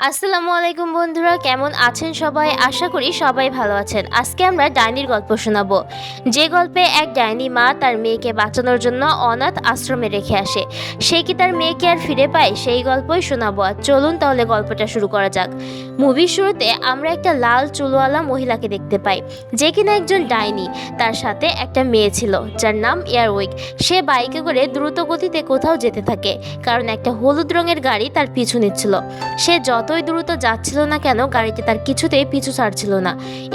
আসসালামু আলাইকুম বন্ধুরা, কেমন আছেন সবাই? আশা করি সবাই ভালো আছেন। আজকে আমরা ডাইনির গল্প শোনাবো। যে গল্পে এক ডাইনি মা তার মেয়েকে বাঁচানোর জন্য অনাথ আশ্রমে রেখে আসে। সে কি তার মেয়েকে আর ফিরে পায়? সেই গল্পই শোনাবো। আর চলুন তাহলে গল্পটা শুরু করা যাক। মুভির শুরুতে আমরা একটা লাল চুলওয়ালা মহিলাকে দেখতে পাই, যে কিনা একজন ডাইনি। তার সাথে একটা মেয়ে ছিল যার নাম এয়ারউইক। সে বাইকে করে দ্রুত গতিতে কোথাও যেতে থাকে, কারণ একটা হলুদ রঙের গাড়ি তার পিছু নিচ্ছিল। সে যতই দ্রুত যাচ্ছিল না কেন, গাড়িটি তার কিছুতেই পিছু ছাড়ছিল না।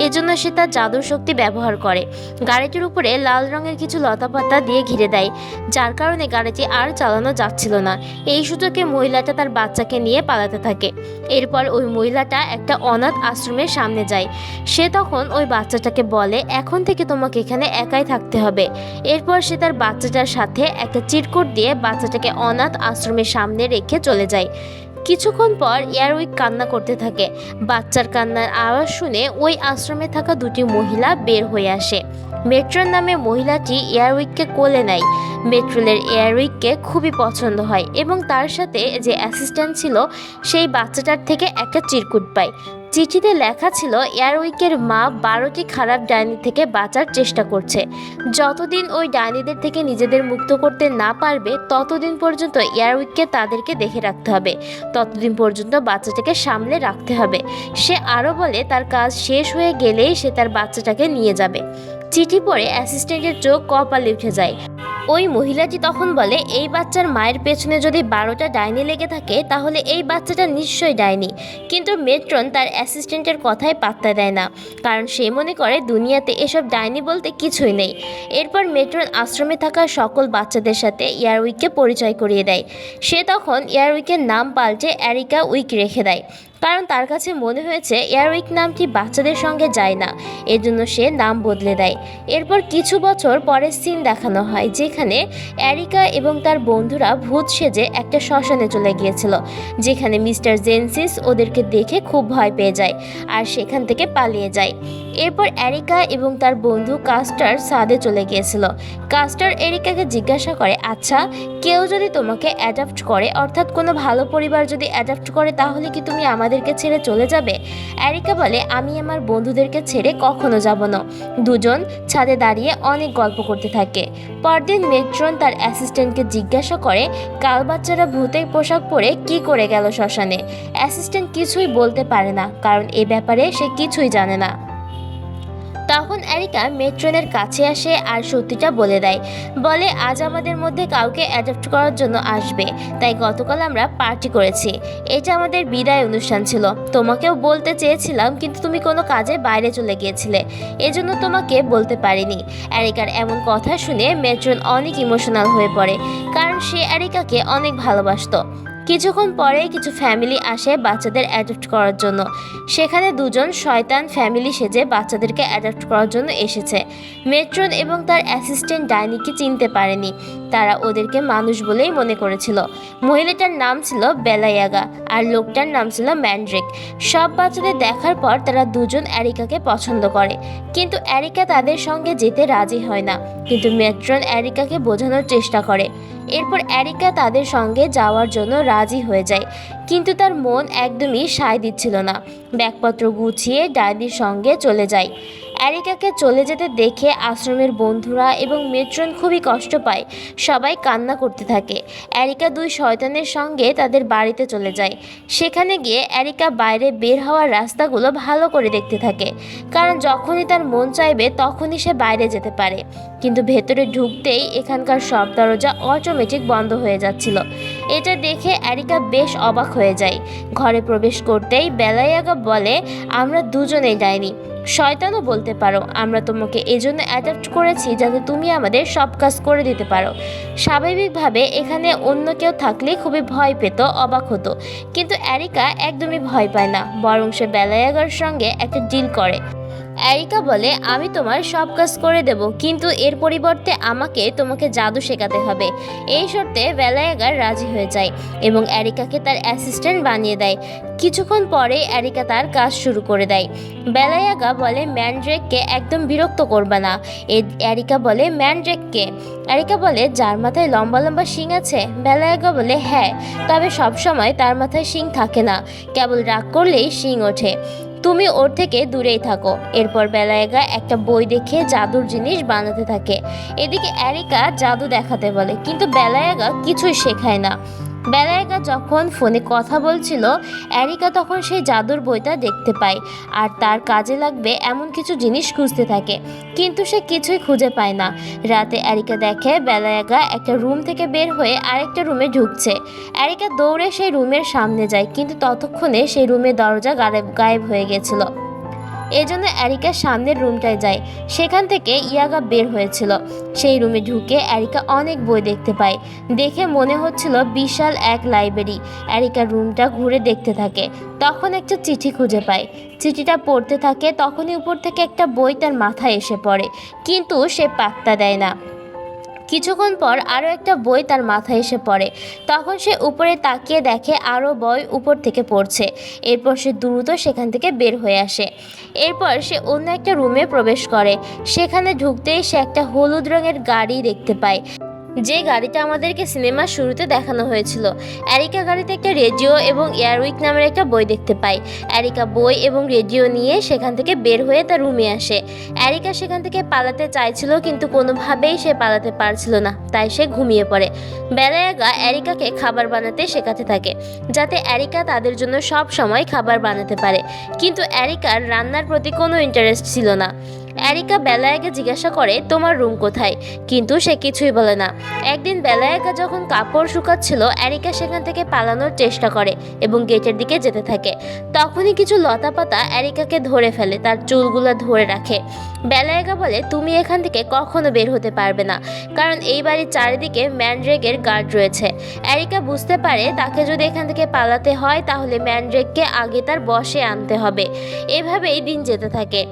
এজন্য সে তার জাদুর শক্তি ব্যবহার করে। গাড়িটির উপরে লাল রঙের কিছু লতাপাতা দিয়ে ঘিরে দেয়, যার কারণে গাড়িটি আর চালানো যাচ্ছিল না। এই সুযোগে মহিলাটা তার বাচ্চাকে নিয়ে পালাতে থাকে। এরপর ওই মহিলাটা একটা অনাথ আশ্রমের সামনে যায়। সে তখন ওই বাচ্চাটাকে বলে, এখন থেকে তোমাকে এখানে একাই থাকতে হবে। এরপর সে তার বাচ্চাটার সাথে একটা চিরকুট দিয়ে বাচ্চাটাকে অনাথ আশ্রমের সামনে রেখে চলে যায়। কিছুক্ষণ পর এয়ারউইক কান্না করতে থাকে। বাচ্চার কান্নার আওয়াজ শুনে ওই আশ্রমে থাকা দুটি মহিলা বের হয়ে আসে। মেট্রন নামে মহিলাটি এয়ারউইককে কোলে নেয়। মেট্রোলের এয়ারউইককে খুবই পছন্দ হয় এবং তার সাথে যে অ্যাসিস্ট্যান্ট ছিল সেই বাচ্চাটার থেকে একটা চিরকুট পায়। চিঠিতে লেখা ছিল, এয়ারউইকের মা 12টি খারাপ ডাইনি থেকে বাঁচার চেষ্টা করছে। যতদিন ওই ডাইনিদের থেকে নিজেদের মুক্ত করতে না পারবে, ততদিন পর্যন্ত এয়ারউইককে তাদেরকে দেখে রাখতে হবে। ততদিন পর্যন্ত বাচ্চাটাকে সামলে রাখতে হবে। সে আরও বলে, তার কাজ শেষ হয়ে গেলেই সে তার বাচ্চাটাকে নিয়ে যাবে। চিঠি পড়ে অ্যাসিস্ট্যান্টের চোখ কপালে উঠে যায়। ওই মহিলাটি তখন বলে, এই বাচ্চার মায়ের পেছনে যদি 12টা ডাইনি লেগে থাকে, তাহলে এই বাচ্চাটা নিশ্চয়ই ডাইনি। কিন্তু মেট্রন তার অ্যাসিস্ট্যান্টের কথায় পাত্তা দেয় না, কারণ সে মনে করে দুনিয়াতে এসব ডাইনি বলতে কিছুই নেই। এরপর মেট্রন আশ্রমে থাকা সকল বাচ্চাদের সাথে এয়ারউইককে পরিচয় করিয়ে দেয়। সে তখন এয়ারউইকের নাম পাল্টে এরিকা উইক রেখে দেয়, কারণ তার কাছে মনে হয়েছে এয়ারউইক নামটি বাচ্চাদের সঙ্গে যায় না। এজন্য সে নাম বদলে দেয়। এরপর কিছু বছর পরে সিন দেখানো হয়, যেখানে এরিকা এবং তার বন্ধুরা ভূত সেজে একটা শ্মশানে চলে গিয়েছিল, যেখানে মিস্টার জেনসিস ওদেরকে দেখে খুব ভয় পেয়ে যায় আর সেখান থেকে পালিয়ে যায়। এরপর এরিকা এবং তার বন্ধু কাস্টার ছাদে চলে গিয়েছিল। কাস্টার এরিকাকে জিজ্ঞাসা করে, আচ্ছা, কেউ যদি তোমাকে অ্যাডাপ্ট করে, অর্থাৎ কোনো ভালো পরিবার যদি অ্যাডাপ্ট করে, তাহলে কি তুমি আমাদেরকে ছেড়ে চলে যাবে? এরিকা বলে, আমি আমার বন্ধুদেরকে ছেড়ে কখনো যাব না। দুজন ছাদে দাঁড়িয়ে অনেক গল্প করতে থাকে। পরদিন মেট্রন তার অ্যাসিস্ট্যান্টকে জিজ্ঞাসা করে, কাল বাচ্চারা ভূতের পোশাক পরে কি করে গেল শ্মশানে? অ্যাসিস্ট্যান্ট কিছুই বলতে পারে না, কারণ এ ব্যাপারে সে কিছুই জানে না। তখন এরিকা মেট্রনের কাছে আসে আর সত্যিটা বলে দেয়। বলে, আজ আমাদের মধ্যে কাউকে অ্যাডাপ্ট করার জন্য আসবে, তাই গতকাল আমরা পার্টি করেছি। এটা আমাদের বিদায় অনুষ্ঠান ছিল। তোমাকেও বলতে চেয়েছিলাম, কিন্তু তুমি কোনো কাজে বাইরে চলে গিয়েছিলে, এজন্য তোমাকে বলতে পারিনি। এরিকার এমন কথা শুনে মেট্রন অনেক ইমোশনাল হয়ে পড়ে, কারণ সে এরিকাকে অনেক ভালোবাসতো। কিছুক্ষণ পরে কিছু ফ্যামিলি আসে বাচ্চাদের অ্যাডপ্ট করার জন্য। সেখানে দুজন শয়তান ফ্যামিলি সেজে বাচ্চাদেরকে অ্যাডপ্ট করার জন্য এসেছে। মেট্রন এবং তার অ্যাসিস্ট্যান্ট ডাইনিকে চিনতে পারেনি, তারা ওদেরকে মানুষ বলেই মনে করেছিল। মহিলাটার নাম ছিল বেলায়াগা আর লোকটার নাম ছিল ম্যান্ড্রিক। সব বাচ্চাদের দেখার পর তারা দুজন এরিকাকে পছন্দ করে, কিন্তু এরিকা তাদের সঙ্গে যেতে রাজি হয় না। কিন্তু মেট্রন এরিকাকে বোঝানোর চেষ্টা করে। এরপর এরিকা তাদের সঙ্গে যাওয়ার জন্য রাজি হয়ে যায়, কিন্তু তার মন একদমই সায় দিচ্ছিল না। ব্যাগপত্র গুছিয়ে ডাইনির সঙ্গে চলে যায়। এরিকাকে চলে যেতে দেখে আশ্রমের বন্ধুরা এবং মেট্রন খুবই কষ্ট পায়। সবাই কান্না করতে থাকে। এরিকা দুই শয়তানের সঙ্গে তাদের বাড়িতে চলে যায়। সেখানে গিয়ে এরিকা বাইরে বের হওয়ার রাস্তাগুলো ভালো করে দেখতে থাকে, কারণ যখনই তার মন চাইবে তখনই সে বাইরে যেতে পারে। কিন্তু ভেতরে ঢুকতেই এখানকার সব দরজা অটোমেটিক বন্ধ হয়ে যাচ্ছিল। এটা দেখে এরিকা বেশ অবাক হয়ে যায়। ঘরে প্রবেশ করতেই বেলায়াগা বলে, আমরা দুজনেই ডাইনি, শয়তানও বলতে পারো। আমরা তোমাকে এজন্য অ্যাডাপ্ট করেছি যাতে তুমি আমাদের সব কাজ করে দিতে পারো। স্বাভাবিকভাবে এখানে অন্য কেউ থাকলে খুবই ভয় পেত, অবাক হতো, কিন্তু এরিকা একদমই ভয় পায় না, বরং সে বেলায়াগার সঙ্গে একটা ডিল করে। এরিকা বলে, আমি তোমার সব কাজ করে দেব, কিন্তু এর পরিবর্তে আমাকে তোমাকে জাদু শেখাতে হবে। এই শর্তে বেলায়াগা রাজি হয়ে যায় এবং এরিকাকে তার অ্যাসিস্ট্যান্ট বানিয়ে দেয়। কিছুক্ষণ পরে এরিকা তার কাজ শুরু করে দেয়। বেলায়াগা বলে, ম্যান্ড্রেককে একদম বিরক্ত করবে না। এরিকা বলে, ম্যান্ড্রেককে? এরিকা বলে, যার মাথায় লম্বা লম্বা শিং আছে। বেলায়াগা বলে, হ্যাঁ, তবে সবসময় তার মাথায় শিং থাকে না, কেবল রাগ করলেই শিং ওঠে। তুমি ওর থেকে দূরেই থাকো। এরপর বেলায়াগা একটা বই দেখে জাদুর জিনিস বানাতে থাকে। এদিকে এরিকা জাদু দেখাতে বলে, কিন্তু বেলায়াগা কিছুই শেখায় না। বেলায়াগা যখন ফোনে কথা বলছিল, এরিকা তখন সেই জাদুর বইটা দেখতে পায় আর তার কাজে লাগবে এমন কিছু জিনিস খুঁজতে থাকে, কিন্তু সে কিছুই খুঁজে পায় না। রাতে এরিকা দেখে বেলায়াগা একটা রুম থেকে বের হয়ে আরেকটা রুমে ঢুকছে। এরিকা দৌড়ে সেই রুমের সামনে যায়, কিন্তু ততক্ষণে সেই রুমের দরজা গায়েব হয়ে গেছিল। এজন্য এরিকা সামনের রুমটায় যায়। সেখান থেকে ইয়াগা বের হয়েছিল। সেই রুমে ঢুকে এরিকা অনেক বই দেখতে পায়। দেখে মনে হচ্ছিল বিশাল এক লাইব্রেরি। এরিকা রুমটা ঘুরে দেখতে থাকে। তখন একটা চিঠি খুঁজে পায়। চিঠিটা পড়তে থাকে, তখনই উপর থেকে একটা বই তার মাথায় এসে পড়ে, কিন্তু সে পাত্তা দেয় না। কিছুক্ষণ পর আরও একটা বই তার মাথায় এসে পড়ে। তখন সে উপরে তাকিয়ে দেখে আরও বই উপর থেকে পড়ছে। এরপর সে দ্রুত সেখান থেকে বের হয়ে আসে। এরপর সে অন্য একটা রুমে প্রবেশ করে। সেখানে ঢুকতেই সে একটা হলুদ রঙের গাড়ি দেখতে পায়, যে গাড়িটা আমাদেরকে সিনেমার শুরুতে দেখানো হয়েছিল। এরিকা গাড়িতে একটা রেডিও এবং এয়ারউইক নামের একটা বই দেখতে পায়। এরিকা বই এবং রেডিও নিয়ে সেখান থেকে বের হয়ে তার রুমে আসে। এরিকা সেখান থেকে পালাতে চাইছিল, কিন্তু কোনোভাবেই সে পালাতে পারছিল না, তাই সে ঘুমিয়ে পড়ে। বেলায়াগা এরিকাকে খাবার বানাতে শেখাতে থাকে, যাতে এরিকা তাদের জন্য সব সময় খাবার বানাতে পারে। কিন্তু এরিকার রান্নার প্রতি কোনো ইন্টারেস্ট ছিল না। এরিকা বেলায়াকে জিজ্ঞাসা করে, তোমার রুম কোথায়? কিন্তু সে কিছুই বলে না। একদিন বেলায়াকা যখন কাপড় শুকাচ্ছিল, এরিকা সেখান থেকে পালানোর চেষ্টা করে এবং গেটের দিকে যেতে থাকে। তখনই কিছু লতাপাতা এরিকাকে ধরে ফেলে, তার চুলগুলো ধরে রাখে। বেলায়াকা বলে, তুমি এখান থেকে কখনো বের হতে পারবে না, কারণ এই বাড়ির চারিদিকে ম্যান্ড্রেকের গার্ড রয়েছে। এরিকা বুঝতে পারে তাকে যদি এখান থেকে পালাতে হয়, তাহলে ম্যান্ড্রেককে আগে তার বশে আনতে হবে। এভাবেই দিন যেতে থাকে।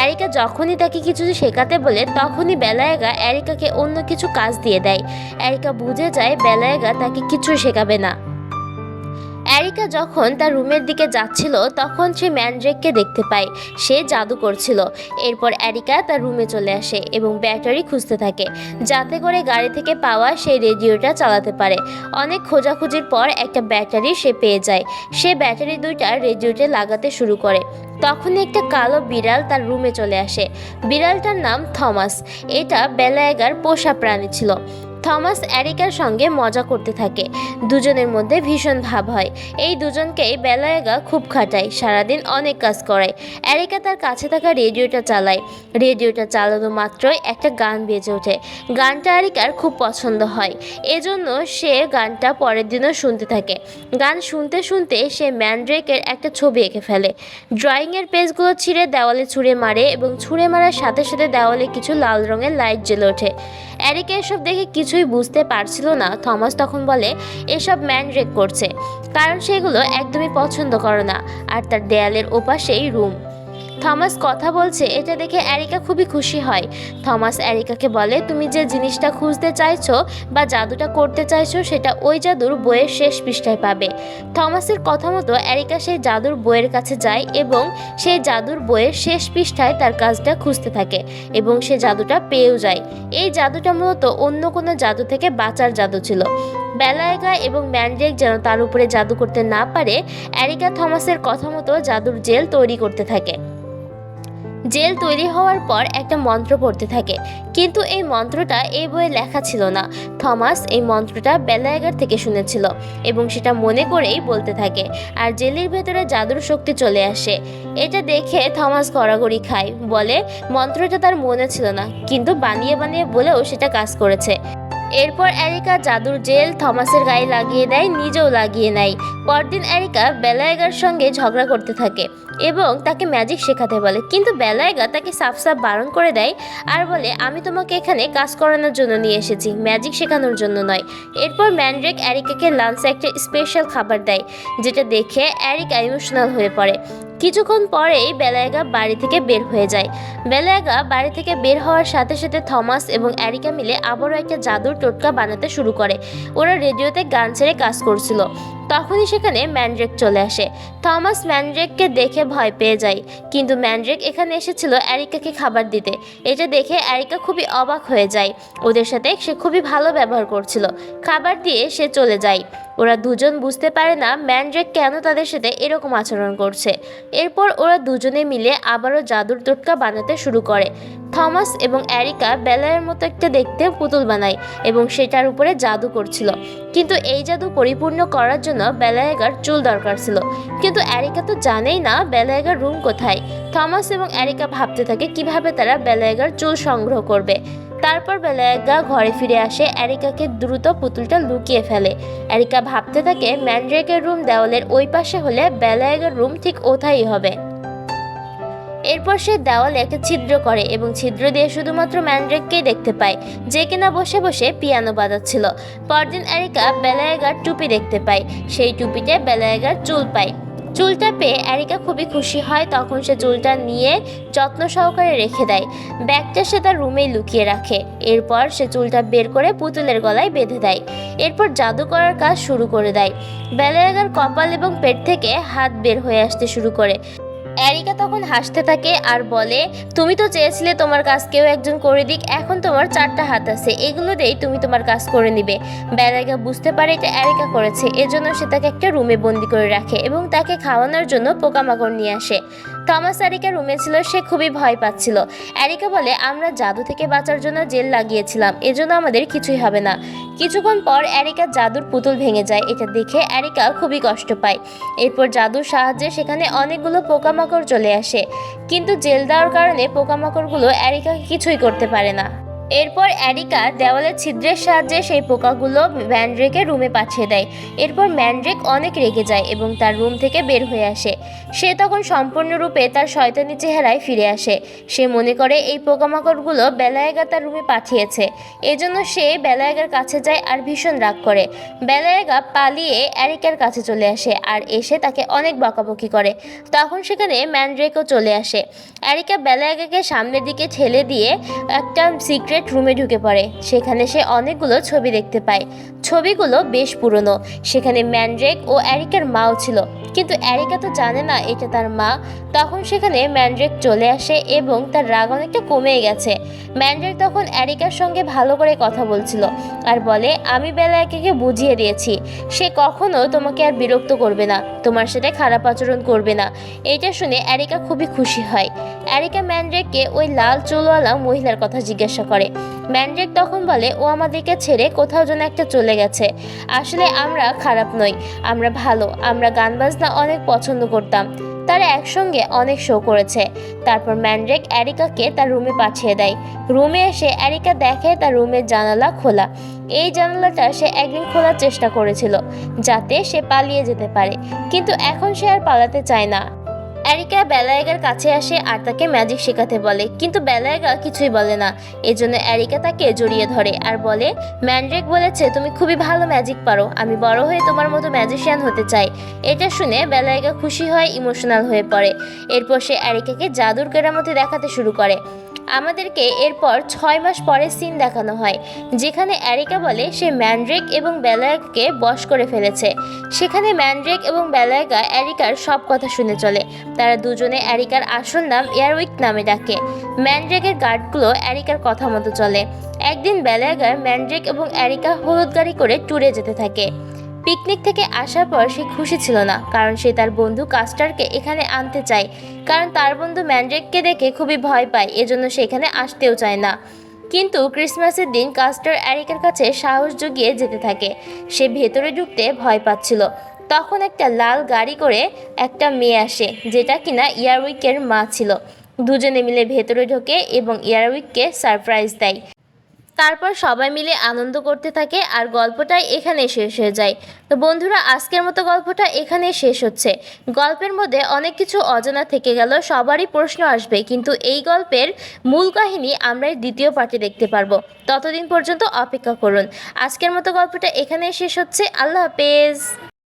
এরিকা যখনই তাকে কিছু শেখাতে বলে, তখনই বেলায়াগা এরিকাকে অন্য কিছু কাজ দিয়ে দেয়। এরিকা বুঝে যায় বেলায়াগা তাকে কিছু শেখাবে না। এরিকা যখন তার রুমের দিকে যাচ্ছিল, তখন সে ম্যান্ড্রেককে দেখতে পায়। সে জাদু করছিল। এরপর এরিকা তার রুমে চলে আসে এবং ব্যাটারি খুঁজতে থাকে, যাতে করে গাড়ি থেকে পাওয়া সেই রেডিওটা চালাতে পারে। অনেক খোঁজাখুঁজির পর একটা ব্যাটারি সে পেয়ে যায়। সে ব্যাটারি দুইটা রেডিওতে লাগাতে শুরু করে। তখন একটা কালো বিড়াল তার রুমে চলে আসে। বিড়ালটার নাম থমাস। এটা বেলায়াগার পোষা প্রাণী ছিল। থমাস এরিকার সঙ্গে মজা করতে থাকে। দুজনের মধ্যে ভীষণ ভাব হয়। এই দুজনকেই বেলায়াগা খুব খাটায়, সারাদিন অনেক কাজ করায়। এরিকা তার কাছে থাকা রেডিওটা চালায়। রেডিওটা চালানো মাত্রই একটা গান বেজে ওঠে। গানটা এরিকার খুব পছন্দ হয়, এজন্য সে গানটা পরের দিনও শুনতে থাকে। গান শুনতে শুনতে সে ম্যান্ড্রেকের একটা ছবি এঁকে ফেলে। ড্রয়িংয়ের পেজগুলো ছিঁড়ে দেওয়ালে ছুঁড়ে মারে এবং ছুঁড়ে মারার সাথে সাথে দেওয়ালে কিছু লাল রঙের লাইট জ্বলে ওঠে। এরিকা এসব দেখে কিছুই বুঝতে পারছিল না। থমাস তখন বলে, এসব ম্যান্ড্রেক করছে, কারণ সেগুলো একদমই পছন্দ করে না, আর তার দেয়ালের ওপাশেই রুম। থমাস কথা বলছে এটা দেখে এরিকা খুবই খুশি হয়। থমাস এরিকাকে বলে, তুমি যে জিনিসটা খুঁজতে চাইছো বা জাদুটা করতে চাইছো, সেটা ওই জাদুর বইয়ের শেষ পৃষ্ঠায় পাবে। থমাসের কথা মতো এরিকা সেই জাদুর বইয়ের কাছে যায় এবং সেই জাদুর বইয়ের শেষ পৃষ্ঠায় তার কাজটা খুঁজতে থাকে এবং সে জাদুটা পেয়েও যায়। এই জাদুটা মূলত অন্য কোনো জাদু থেকে বাঁচার জাদু ছিল। বেলায়াগা এবং ম্যান্ড্রেক যেন তার উপরে জাদু করতে না পারে, এরিকা থমাসের কথা মতো জাদুর জেল তৈরি করতে থাকে। জেল তৈরি হওয়ার পর একটা মন্ত্র পড়তে থাকে, কিন্তু এই মন্ত্রটা এই বইয়ে লেখা ছিল না। থমাস এই মন্ত্রটা বেলায়াগার থেকে শুনেছিল এবং সেটা মনে করেই বলতে থাকে, আর জেলের ভেতরে জাদুর শক্তি চলে আসে। এটা দেখে থমাস গড়াগড়ি খায়, বলে মন্ত্রটা তার মনে ছিল না, কিন্তু বানিয়ে বানিয়ে বলেও সেটা কাজ করেছে। এরপর এরিকা জাদুর জেল থমাসের গায়ে লাগিয়ে দেয়, নিজেও লাগিয়ে নেয়। পরদিন এরিকা বেলায়াগার সঙ্গে ঝগড়া করতে থাকে এবং তাকে ম্যাজিক শেখাতে বলে, কিন্তু বেলায়াগা তাকে সাফ সাফ বারণ করে দেয় আর বলে, আমি তোমাকে এখানে কাজ করানোর জন্য নিয়ে এসেছি, ম্যাজিক শেখানোর জন্য নয়। এরপর ম্যান্ড্রেক এরিকাকে লাঞ্চে একটা স্পেশাল খাবার দেয়, যেটা দেখে এরিকা ইমোশনাল হয়ে পড়ে। কিছুক্ষণ পরেই বেলায়েগা বাড়ি থেকে বের হয়ে যায়। বেলায়েগা বাড়ি থেকে বের হওয়ার সাথে সাথে থমাস এবং এরিকা মিলে আবারও একটা জাদুর টোটকা বানাতে শুরু করে। ওরা রেডিওতে গান ছেড়ে কাজ করছিল। তখনই সেখানে ম্যানড্রেক চলে আসে। থমাস ম্যানড্রেককে দেখে ভয় পেয়ে যায়, কিন্তু ম্যানড্রেক এখানে এসেছিল এরিকাকে খাবার দিতে। এটা দেখে এরিকা খুবই অবাক হয়ে যায়। ওদের সাথে সে খুবই ভালো ব্যবহার করছিল। খাবার দিয়ে সে চলে যায়। ওরা দুজন বুঝতে পারে না ম্যানড্রেক কেন তাদের সাথে এরকম আচরণ করছে। এরপর ওরা দুজনে মিলে আবারও জাদুর টোটকা বানাতে শুরু করে। থমাস এবং এরিকা বেলায়ের মতো একটা দেখতে পুতুল বানায় এবং সেটার উপরে জাদু করছিল। কিন্তু এই জাদু পরিপূর্ণ করার জন্য বেলায়েগার চুল দরকার ছিল। কিন্তু এরিকা তো জানেই না বেলায়েগার রুম কোথায়। থমাস এবং এরিকা ভাবতে থাকে কিভাবে তারা বেলায়েগার চুল সংগ্রহ করবে। তারপর বেলায়েগা ঘরে ফিরে আসে, এরিকাকে দ্রুত পুতুলটা লুকিয়ে ফেলে। এরিকা ভাবতে থাকে ম্যানড্রেকের রুম দেওয়ালের ওই পাশে হলে বেলায়েগার রুম ঠিক ওথাই হবে। এরপর সে দেওয়ালে একটা ছিদ্র করে এবং ছিদ্র দিয়ে শুধুমাত্র ম্যানড্রেককেই দেখতে পায়, যে কিনা বসে বসে পিয়ানো বাজাচ্ছিল। পরদিন এরিকা বেলায়েগার টুপি দেখতে পায়। সেই টুপিতে বেলায়েগার চুল পায়। চুলটা পেয়ে এরিকা খুবই খুশি হয়। তখন সে চুলটা নিয়ে যত্ন সহকারে রেখে দেয়। ব্যাগটা সে তার রুমেই লুকিয়ে রাখে। এরপর সে চুলটা বের করে পুতুলের গলায় বেঁধে দেয়। এরপর জাদু করার কাজ শুরু করে দেয়। বেলায়েগার কপাল এবং পেট থেকে হাত বের হয়ে আসতে শুরু করে। এরিকা তখন হাসতে থাকে আর বলে, তুমি তো চেয়েছিলে তোমার কাজ কেউ একজন করে দিক, এখন তোমার 4টা হাত আছে, এগুলো দিয়েই তুমি তোমার কাজ করে নিবে। বেলায়েগা বুঝতে পারে এটা এরিকা করেছে, এজন্য সে তাকে একটা রুমে বন্দি করে রাখে এবং তাকে খাওয়ানোর জন্য পোকামাকড় নিয়ে আসে। থমাস এরিকা রুমে ছিল, সে খুবই ভয় পাচ্ছিল। এরিকা বলে, আমরা জাদু থেকে বাঁচার জন্য জেল লাগিয়েছিলাম, এজন্য আমাদের কিছুই হবে না। কিছুক্ষণ পর এরিকার জাদুর পুতুল ভেঙে যায়। এটা দেখে এরিকা খুবই কষ্ট পায়। এরপর জাদুর সাহায্যে সেখানে অনেকগুলো পোকামাকড় চলে আসে, কিন্তু জেল দেওয়ার কারণে পোকামাকড়গুলো এরিকাকে কিছুই করতে পারে না। এরপর এরিকা দেওয়ালের ছিদ্রের সাহায্যে সেই পোকাগুলো ম্যানড্রেকের রুমে পাঠিয়ে দেয়। এরপর ম্যানড্রেক অনেক রেগে যায় এবং তার রুম থেকে বের হয়ে আসে। সে তখন সম্পূর্ণরূপে তার শয়তানি চেহারায় ফিরে আসে। সে মনে করে এই পোকামাকড়গুলো বেলায়েগা তার রুমে পাঠিয়েছে, এজন্য সে বেলায়েগার কাছে যায় আর ভীষণ রাগ করে। বেলায়েগা পালিয়ে এরিকার কাছে চলে আসে আর এসে তাকে অনেক বকাবকি করে। তখন সেখানে ম্যানড্রেকও চলে আসে। এরিকা বেলায়েগাকে সামনের দিকে ঠেলে দিয়ে একটা সিক্রেট রুমে ঢুকে পড়ে। সেখানে সে অনেকগুলো ছবি দেখতে পায়। ছবিগুলো বেশ পুরনো। সেখানে ম্যানড্রেক ও এরিকার মাও ছিল, কিন্তু এরিকা তো জানে না এটা তার মা। তখন সেখানে ম্যানড্রেক চলে আসে এবং তার রাগ অনেকটা কমে গেছে। ম্যানড্রেক তখন এরিকার সঙ্গে ভালো করে কথা বলছিল আর বলে, আমি বেলায়েগাকে বুঝিয়ে দিয়েছি, সে কখনো তোমাকে আর বিরক্ত করবে না, তোমার সাথে খারাপ আচরণ করবে না। এটা শুনে এরিকা খুবই খুশি হয়। এরিকা ম্যানড্রেককে ওই লাল চুলওয়ালা মহিলার কথা জিজ্ঞাসা করে। ম্যানড্রেক তখন বলে, ও আমাদেরকে ছেড়ে কোথাও যেন একটা চলে গেছে। আসলে আমরা খারাপ নই, আমরা ভালো। আমরা গান বাজনা অনেক পছন্দ করতাম, তারা একসঙ্গে অনেক শো করেছে। তারপর ম্যানড্রেক এরিকাকে তার রুমে পাঠিয়ে দেয়। রুমে এসে এরিকা দেখে তার রুমের জানালা খোলা। এই জানালাটা সে একদিন খোলার চেষ্টা করেছিল যাতে সে পালিয়ে যেতে পারে, কিন্তু এখন সে আর পালাতে চায় না। এরিকা বেলায়েগার কাছে আসে আর তাকে ম্যাজিক শেখাতে বলে, কিন্তু বেলায়েগা কিছুই বলে না। এজন্য এরিকা তাকে জড়িয়ে ধরে আর বলে, ম্যানড্রেক বলেছে তুমি খুবই ভালো ম্যাজিক পারো, আমি বড় হয়ে তোমার মতো ম্যাজিশিয়ান হতে চাই। এটা শুনে বেলায়েগা খুশি হয়, ইমোশনাল হয়ে পড়ে। এরপর সে এরিকাকে জাদুর কেরামতি দেখাতে শুরু করে। আমাদেরকে এরপর 6 মাস পরে সিন দেখানো হয়, যেখানে এরিকা বলে সে ম্যানড্রেক এবং বেলায়েগাকে বশ করে ফেলেছে। সেখানে ম্যানড্রেক এবং বেলায়েগা এরিকার সব কথা শুনে চলে। তারা দুজনে এরিকার আসল নাম এয়ারউইক নামে ডাকে। ম্যানড্রেকের গার্ডগুলো এরিকার কথা মতো চলে। একদিন বেলায়েগার ম্যানড্রেক এবং এরিকা হলুদ গাড়ি করে ট্যুরে যেতে থাকে। পিকনিক থেকে আসার পর সে খুশি ছিল না, কারণ সে তার বন্ধু কাস্টারকে এখানে আনতে চায়, কারণ তার বন্ধু ম্যানড্রেককে দেখে খুবই ভয় পায়, এজন্য সে এখানে আসতেও চায় না। কিন্তু ক্রিসমাসের দিন কাস্টার এরিকার কাছে সাহস জুগিয়ে যেতে থাকে। সে ভেতরে ঢুকতে ভয় পাচ্ছিল। তখন একটা লাল গাড়ি করে একটা মেয়ে আসে, যেটা কিনা এয়ারউইকের মা ছিল। দুজনে মিলে ভেতরে ঢোকে এবং এয়ারউইককে সারপ্রাইজ দেয়। তারপর সবাই মিলে আনন্দ করতে থাকে আর গল্পটাই এখানে শেষ হয়ে যায়। তো বন্ধুরা, আজকের মতো গল্পটা এখানে শেষ হচ্ছে। গল্পের মধ্যে অনেক কিছু অজানা থেকে গেল, সবারই প্রশ্ন আসবে, কিন্তু এই গল্পের মূল কাহিনী আমরা দ্বিতীয় পার্টে দেখতে পারবো। ততদিন পর্যন্ত অপেক্ষা করুন। আজকের মতো গল্পটা এখানে শেষ হচ্ছে। আল্লাহ হাফেজ।